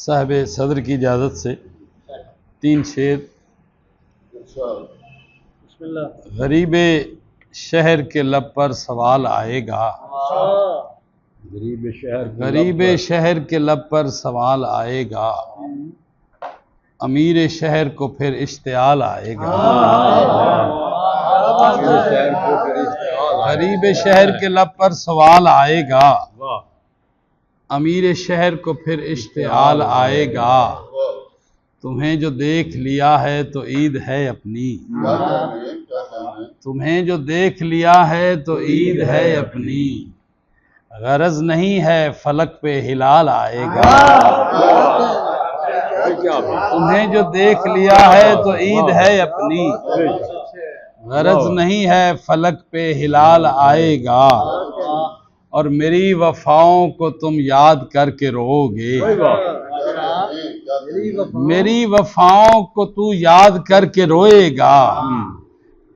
صاحب صدر کی اجازت سے 3 شعر۔ بسم اللہ۔ غریب شہر کے لب پر سوال آئے گا، غریب شہر کے لب پر سوال آئے گا، امیر شہر کو پھر اشتعال آئے گا۔ غریب شہر کے لب پر سوال آئے گا، امیر شہر کو پھر اشتعال آئے گا۔ تمہیں جو دیکھ لیا ہے تو عید ہے اپنی، تمہیں جو دیکھ لیا ہے تو عید ہے اپنی، غرض نہیں ہے فلک پہ ہلال آئے گا۔ تمہیں جو دیکھ لیا ہے تو عید ہے اپنی، غرض نہیں ہے فلک پہ ہلال آئے گا، اور میری وفاؤں کو تم یاد کر کے رو گے، میری وفاؤں کو تو یاد کر کے روئے گا،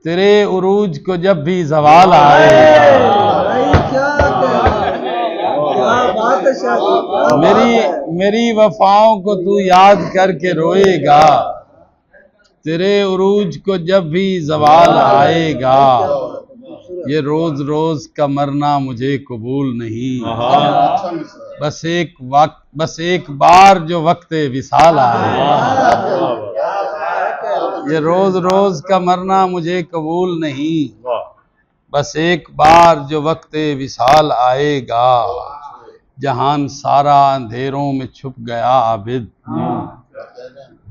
تیرے عروج کو جب بھی زوال آئے گا، میری وفاؤں کو تو یاد کر کے روئے گا، تیرے عروج کو جب بھی زوال آئے گا۔ یہ روز روز کا مرنا مجھے قبول نہیں، بس ایک بار جو وقت وصال آئے گا۔ یہ روز روز کا مرنا مجھے قبول نہیں، بس ایک بار جو وقت وصال آئے گا۔ جہان سارا اندھیروں میں چھپ گیا عابد،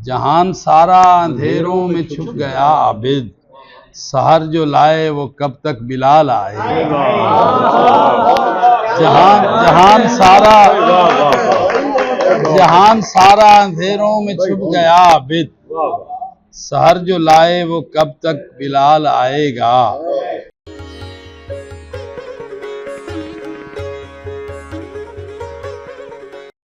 جہان سارا اندھیروں میں چھپ گیا عابد، سحر جو لائے وہ کب تک بلال آئے گا۔ جہان سارا اندھیروں میں چھپ گیا عابد، سحر جو لائے وہ کب تک بلال آئے گا۔